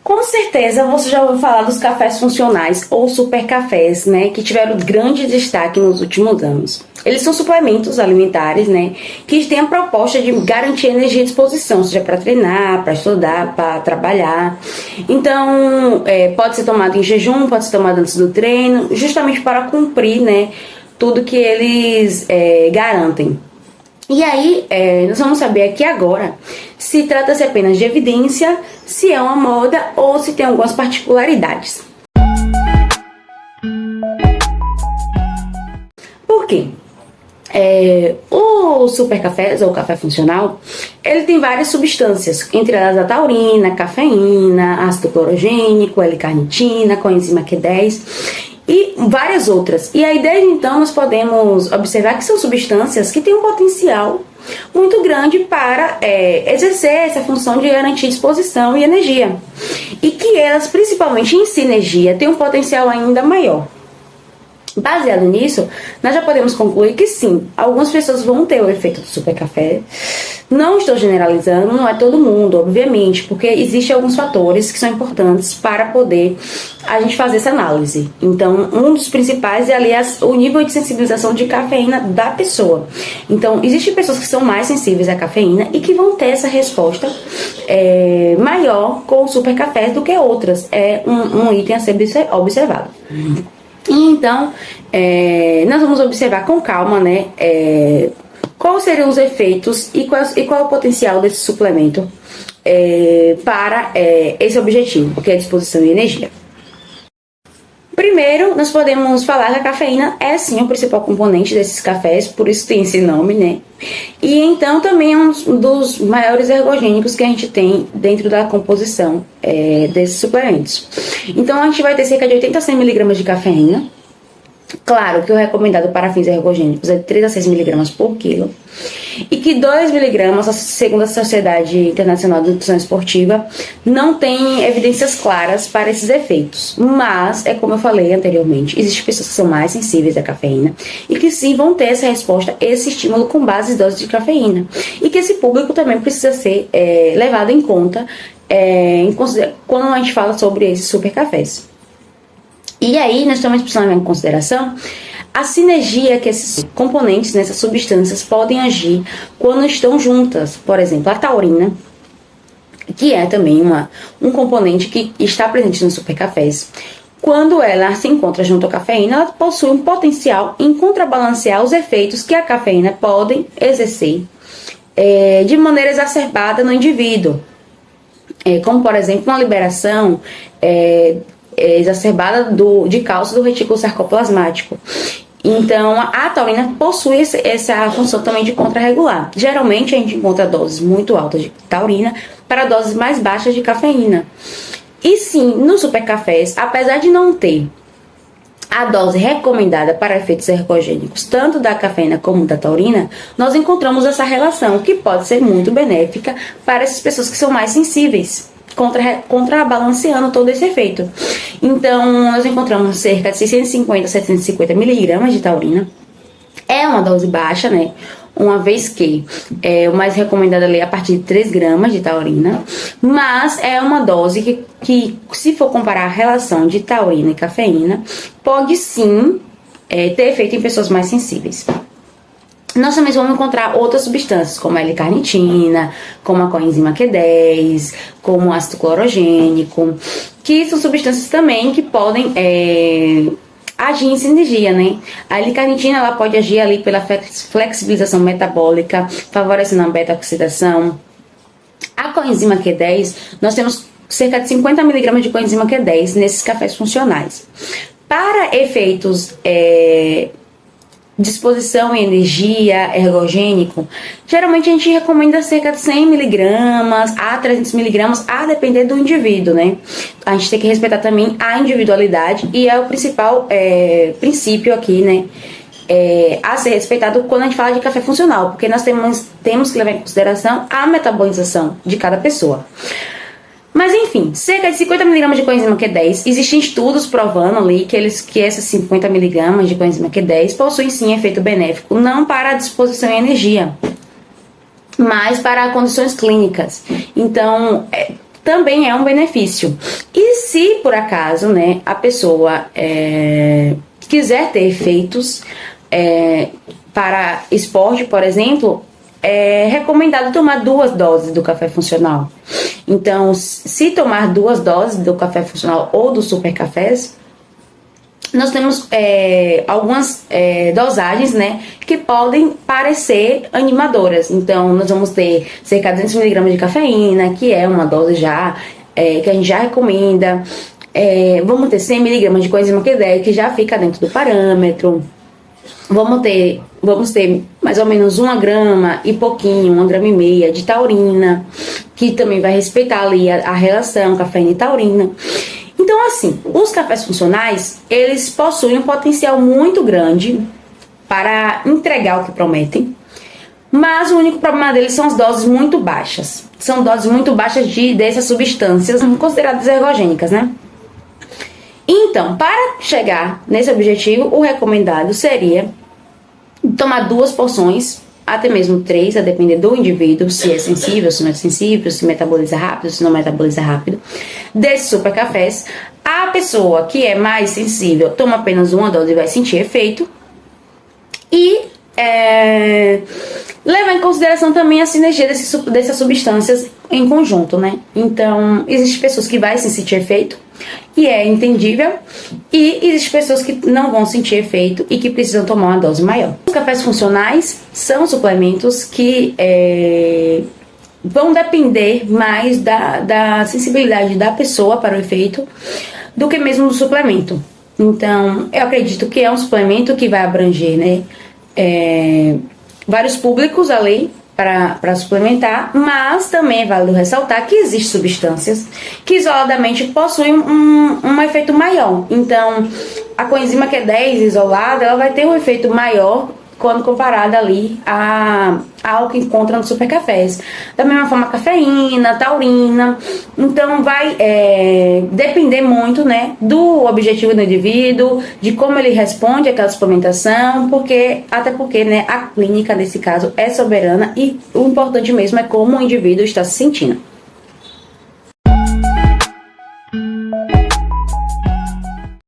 Com certeza você já ouviu falar dos cafés funcionais ou super cafés, né, que tiveram grande destaque nos últimos anos. Eles são suplementos alimentares, né, que têm a proposta de garantir energia à disposição, seja para treinar, para estudar, para trabalhar. Então, pode ser tomado em jejum, pode ser tomado antes do treino, justamente para cumprir, né, tudo que eles garantem. E aí, nós vamos saber aqui agora se trata-se apenas de evidência, se é uma moda ou se tem algumas particularidades. Por quê? O super café ou café funcional, ele tem várias substâncias, entre elas a taurina, a cafeína, ácido clorogênico, L-carnitina, coenzima Q10 e várias outras. E aí, desde então, nós podemos observar que são substâncias que têm um potencial muito grande para exercer essa função de garantir disposição e energia. E que elas, principalmente em sinergia, têm um potencial ainda maior. Baseado nisso, nós já podemos concluir que sim, algumas pessoas vão ter o efeito do super café. Não estou generalizando, não é todo mundo, obviamente, porque existem alguns fatores que são importantes para poder a gente fazer essa análise. Então, um dos principais é, aliás, o nível de sensibilização de cafeína da pessoa. Então, existem pessoas que são mais sensíveis à cafeína e que vão ter essa resposta maior com o super café do que outras. É um item a ser observado. Então, nós vamos observar com calma, né, quais seriam os efeitos e qual é o potencial desse suplemento para esse objetivo, que é a disposição e energia. Primeiro, nós podemos falar que a cafeína é sim o principal componente desses cafés, por isso tem esse nome, né? E então também é um dos maiores ergogênicos que a gente tem dentro da composição desses suplementos. Então a gente vai ter cerca de 80 a 100 mg de cafeína. Claro que o recomendado para fins ergogênicos é de 3 a 6 mg por quilo. E que 2 mg, segundo a Sociedade Internacional de Nutrição Esportiva, não tem evidências claras para esses efeitos. Mas, como eu falei anteriormente, existem pessoas que são mais sensíveis à cafeína e que sim vão ter essa resposta, esse estímulo com base em doses de cafeína. E que esse público também precisa ser levado em conta quando a gente fala sobre esses super cafés. E aí, nós também precisamos levar em consideração a sinergia que esses componentes, essas substâncias, podem agir quando estão juntas. Por exemplo, a taurina, que é também um componente que está presente nos supercafés. Quando ela se encontra junto à cafeína, ela possui um potencial em contrabalancear os efeitos que a cafeína pode exercer de maneira exacerbada no indivíduo. Como, por exemplo, uma liberação exacerbada de cálcio do retículo sarcoplasmático. Então, a taurina possui essa função também de contrarregular. Geralmente, a gente encontra doses muito altas de taurina para doses mais baixas de cafeína. E sim, nos supercafés, apesar de não ter a dose recomendada para efeitos ergogênicos, tanto da cafeína como da taurina, nós encontramos essa relação, que pode ser muito benéfica para essas pessoas que são mais sensíveis, contrabalanceando todo esse efeito. Então, nós encontramos cerca de 650 a 750 mg de taurina. É uma dose baixa, né? Uma vez que o mais recomendado ali é a partir de 3 gramas de taurina. Mas é uma dose que se for comparar a relação de taurina e cafeína, pode sim ter efeito em pessoas mais sensíveis. Nós também vamos encontrar outras substâncias, como a L-carnitina, como a coenzima Q10, como o ácido clorogênico, que são substâncias também que podem agir em sinergia, né? A L-carnitina, ela pode agir ali pela flexibilização metabólica, favorecendo a beta-oxidação. A coenzima Q10, nós temos cerca de 50 mg de coenzima Q10 nesses cafés funcionais. Para efeitos disposição e energia ergogênico, geralmente a gente recomenda cerca de 100 mg a 300 mg, a depender do indivíduo, né? A gente tem que respeitar também a individualidade e é o principal princípio aqui, né? A ser respeitado quando a gente fala de café funcional, porque nós temos que levar em consideração a metabolização de cada pessoa. Mas enfim, cerca de 50 mg de coenzima Q10, existem estudos provando ali que essas 50 mg de coenzima Q10 possuem sim efeito benéfico, não para a disposição e energia, mas para condições clínicas. Então, também é um benefício. E se por acaso, né, a pessoa quiser ter efeitos para esporte, por exemplo, é recomendado tomar 2 doses do café funcional. Então, se tomar 2 doses do café funcional ou dos super cafés, nós temos algumas dosagens, né, que podem parecer animadoras. Então, nós vamos ter cerca de 200 mg de cafeína, que é uma dose já que a gente já recomenda. Vamos ter 100 mg de coenzima Q10, que já fica dentro do parâmetro. Vamos ter mais ou menos 1 grama e pouquinho, 1,5 grama de taurina, que também vai respeitar ali a relação cafeína e taurina. Então, assim, os cafés funcionais, eles possuem um potencial muito grande para entregar o que prometem, mas o único problema deles são as doses muito baixas. São doses muito baixas dessas substâncias consideradas ergogênicas, né? Então, para chegar nesse objetivo, o recomendado seria tomar 2 porções, até mesmo 3, a depender do indivíduo, se é sensível, se não é sensível, se metaboliza rápido, se não metaboliza rápido, desses super cafés. A pessoa que é mais sensível toma apenas 1 dose e vai sentir efeito. E levar em consideração também a sinergia dessas substâncias em conjunto, né? Então, existem pessoas que vão sentir efeito, e é entendível, e existem pessoas que não vão sentir efeito e que precisam tomar uma dose maior. Os cafés funcionais são suplementos que vão depender mais da sensibilidade da pessoa para o efeito do que mesmo do suplemento. Então, eu acredito que é um suplemento que vai abranger, né, vários públicos ali para suplementar, mas também é válido ressaltar que existem substâncias que isoladamente possuem um efeito maior. Então, a coenzima Q10 isolada, ela vai ter um efeito maior quando comparada ali ao que encontra nos super cafés. Da mesma forma, cafeína, taurina. Então, vai depender muito, né, do objetivo do indivíduo, de como ele responde àquela suplementação, até porque, né, a clínica, nesse caso, é soberana e o importante mesmo é como o indivíduo está se sentindo.